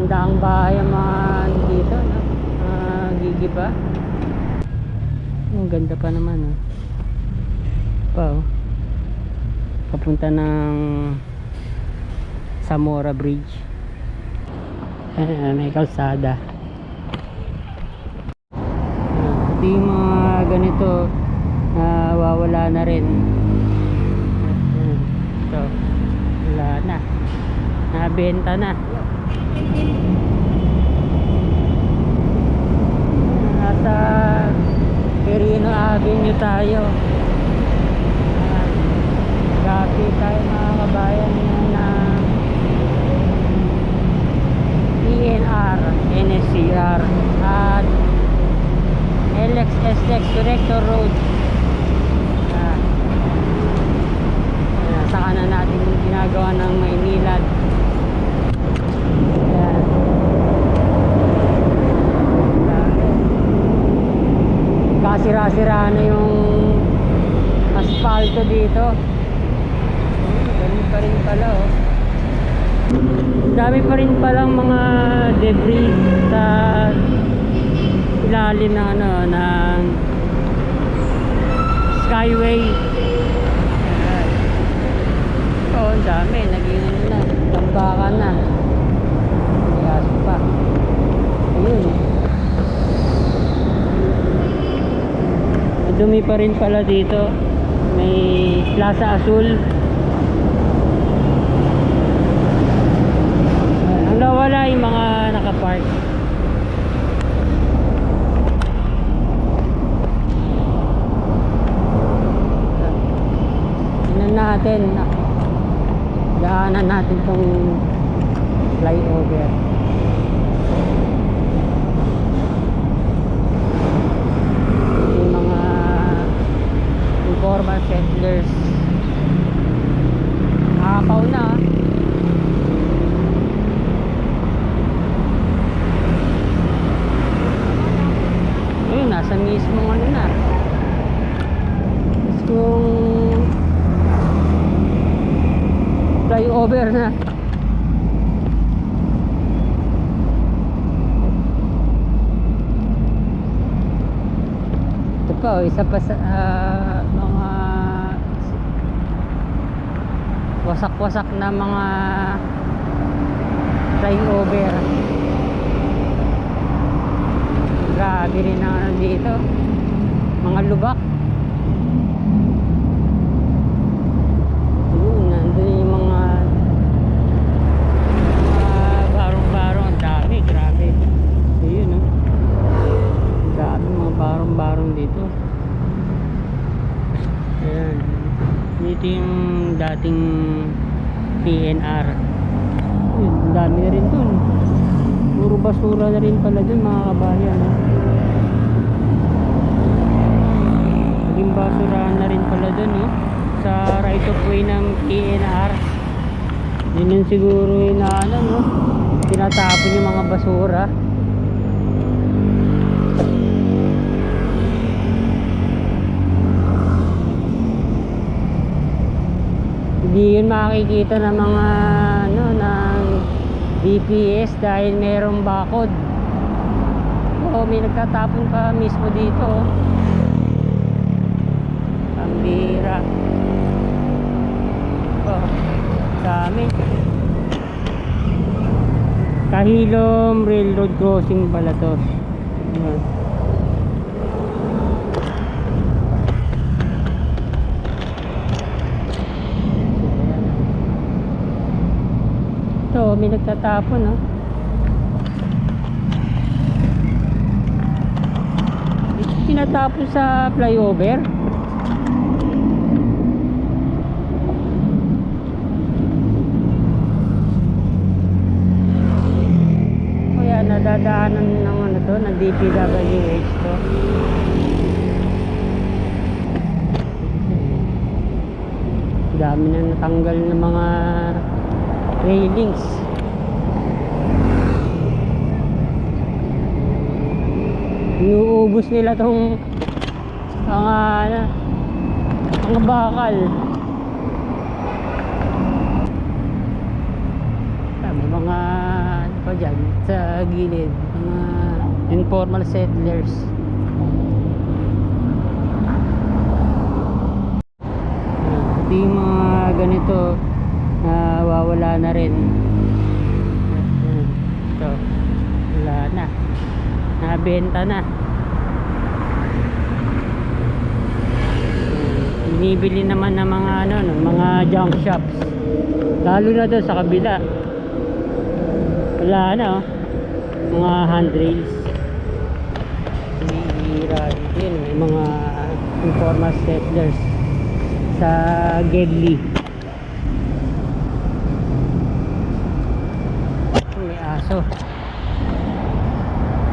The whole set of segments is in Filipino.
Daan-daang bahay ang mga dito, no? Gigiba. Ang ganda pa naman, oh. Pa, oh. Papunta ng Zamora Bridge. May kalsada. Ito yung mga ganito na wawala na rin. Ito, wala na, nabenta na. Nasa Quirino Avenue tayo. Gabi tayo mga kabayan na PNR, NSCR at LXSX Director Road. Sa kanan natin yung ginagawa ng Maynilad. Kasira-sira na yung asfalto dito. Ganun pa rin pala, oh. Dami pa rin palang mga debris sa ilalim ng ng skyway. Oh, ang dami, naging na, tambakan na. Iyas pa. Ayun. Madumi pa rin pala dito. May Plaza Azul. Ang nawala yung mga nakapark. Tingnan natin. Daanan natin tong flyover. Yung mga informal settlers. Nakapaw na. Ayun, nasa mismo ano na. Tapos kung flyover na. Ito pa, oh, isa pa sa mga wasak-wasak na mga flyover. Grabe rin ang dito, mga lubak. Nandun yung mga barong-barong. Ang dami, grabe. Ayun, no? Ang dami mga barong-barong dito. Ayan. Dito yung dating PNR. Ayun, ang dami na rin dun. Puro basura na rin pala dun, mga kabayan, no? Naging basura na rin pala dun, no? Sa right of way ng PNR. Yun yun siguro yung no? Tinatapon yung mga basura. Hindi yun makikita ng mga ng DPS dahil merong bakod. Oo, may nagtatapon pa mismo dito, oh. Pambira. Oh, dami. Kahilom Railroad Crossing pala to. Ito, may nagtatapon, no? Ito tinatapon sa flyover. Nadadaanan ng ano to, ng DPWH to. Dami na natanggal ng mga railings. Inuubos nila tong mga bakal. May mga dyan sa gilid, mga informal settlers. Ito yung mga ganito na wawala na rin. Ito, wala na, nabenta na. Binibili naman ng mga ano, ng mga junk shops, lalo na doon sa kabila. Wala na, oh. Mga handrails. Hihira din, may mga informal settlers sa Gedli. May aso.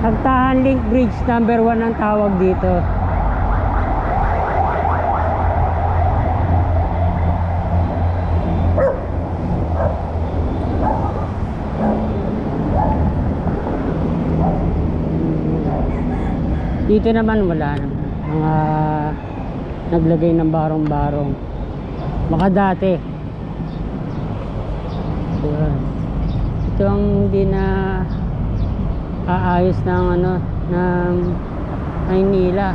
Hagtahan Link Bridge number 1 ang tawag dito. Dito naman wala naman mga naglagay ng barong-barong, baka dati. Ito ang hindi na aayos ng ano, ng Maynila.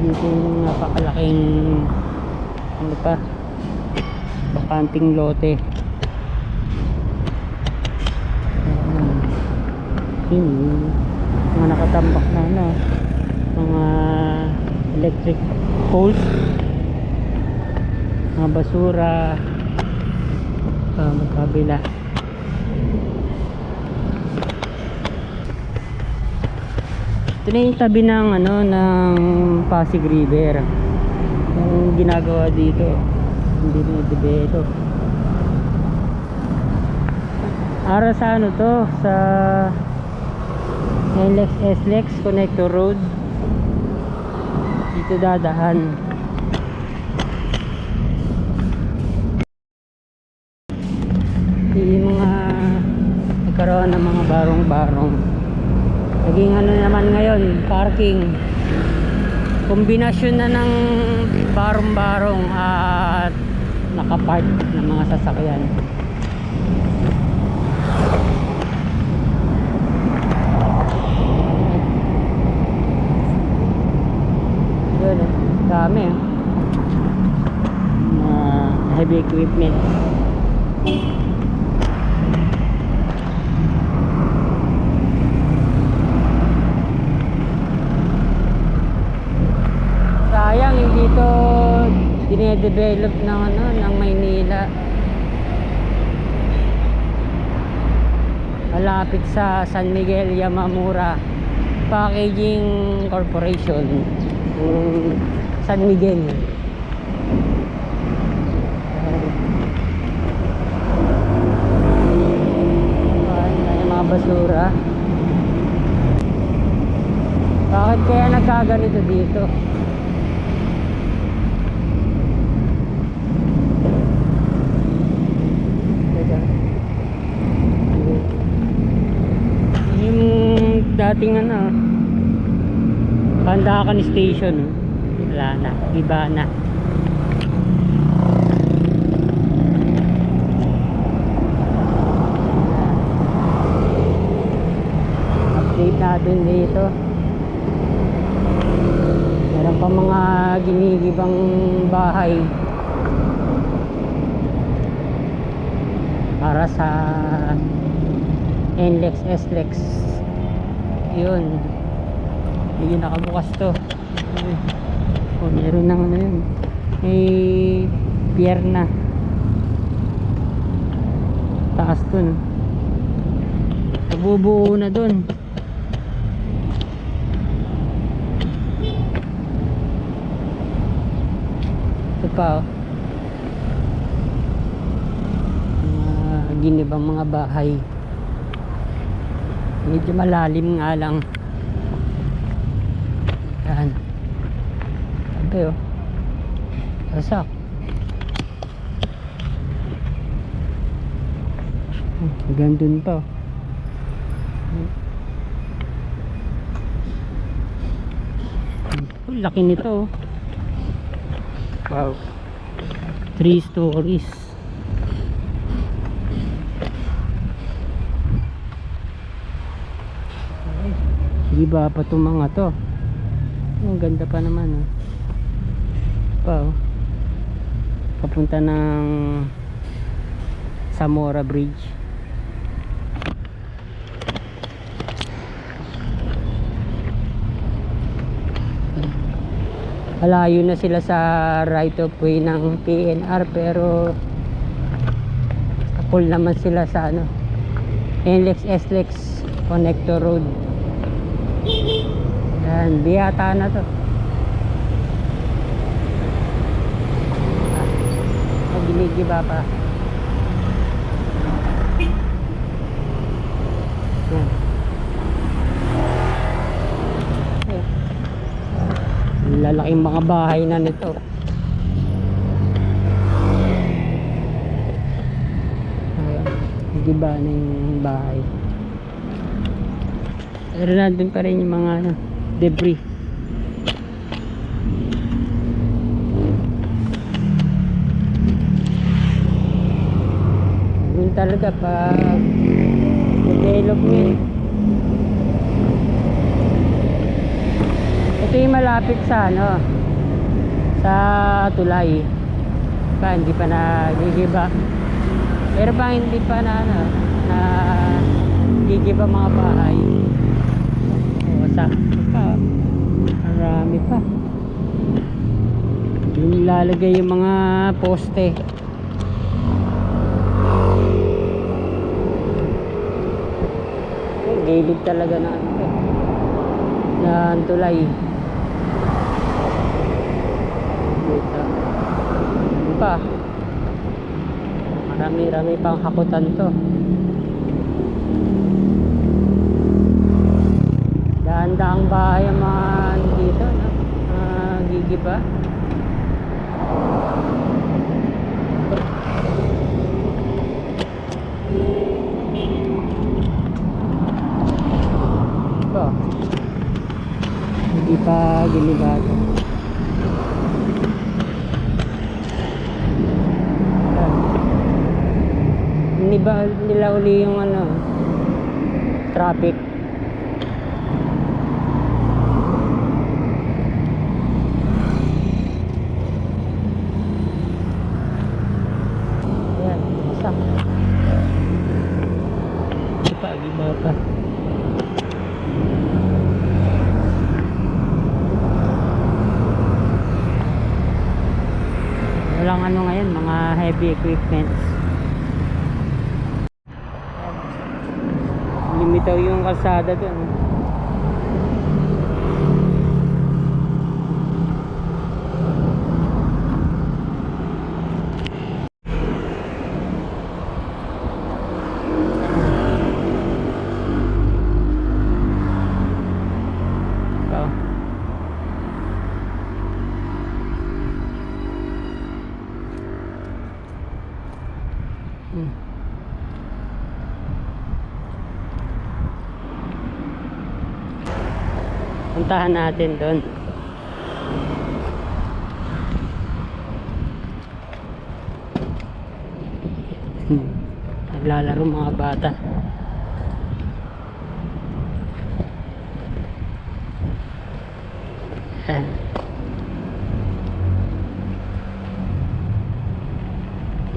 Dito yung napakalaking ano pa, bakanting lote. Mga nakatambak na ano, mga electric poles, mga basura, magkabila. Ito na yung tabi ng ano, ng Pasig River. Yung ginagawa dito, hindi na-develop. Para sa ano to, sa NLEX SLEX Connector Road. Dito dadaan. Yung mga nagkaroon ng mga barong-barong, naging ano naman ngayon, parking. Kombinasyon na ng barong-barong at nakapark ng mga sasakyan. Dami, heavy equipment. Sayang hindi to dinedevelop ng ano, ng Maynila. Malapit sa San Miguel Yamamura Packaging Corporation, San Miguel. May mga basura. Bakit kaya nagkaganito dito? Yung dating ano, Pandakan Station, wala na, iba na. Update natin dito. Meron pa mga ginigibang bahay para sa NLEX SLEX. Yun, hindi nakabukas to. O, meron ng ano yun, may pier na taas dun, nabubuo na dun. Ito pa, oh, mga ginibang mga bahay, medyo malalim nga lang. Yan, sabi, oh, sasak. Hanggang dun pa, oh. Laki nito, oh. Wow. 3 stories. Sige ba pa itong mga to? Ang ganda pa naman, oh. Pa, oh. Papunta ng Zamora Bridge. Malayo na sila sa right of way ng PNR, pero full naman sila sa ano, NLEX SLEX Connector Road. Yan, biyata na to. Ginigiba pa. Yan. Lalaking mga bahay na nito. Ayan, giba na yung bahay. Pero nandun pa rin yung mga ano, debris. Yun talaga pag development. Ito yung malapit sa ano, sa tulay. Pa hindi pa nagigiba. Pero pa hindi pa na ano, na gigiba mga bahay. O sakto pa. Marami pa. Yung lalagay yung mga poste. Gilid talaga na ano, na tulay. Ano pa? Marami-rami pang hakutan to. Dahan-dahang bahay ang mga dito, no? Gigiba. Ito. Hindi pa ginibado. Iniba nila uli yung ano, traffic. Ayan, isa. Iba pa. Walang ano ngayon, mga heavy equipments. Limitaw yung kalsada dun. Ito. Puntahan natin doon. Naglalaro mga bata.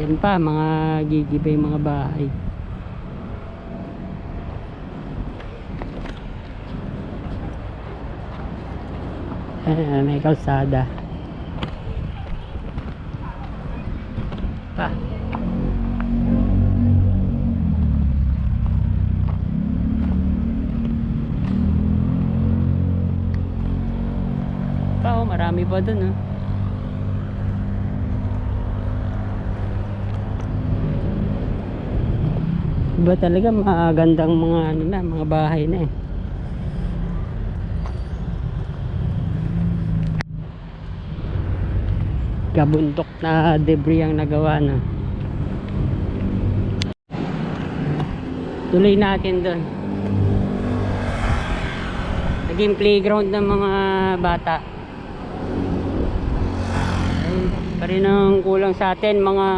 Yan pa, mga gigibay mga bahay. May kalsada pa. Oh, marami pa dun, oh. Iba talaga, magandang mga ano na, mga bahay na eh. Kabundok na debris ang nagawa, no. Tuloy natin doon. Naging playground ng mga bata. Ayun, Pa rin ang kulang sa atin, mga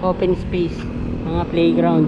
open space, mga playground.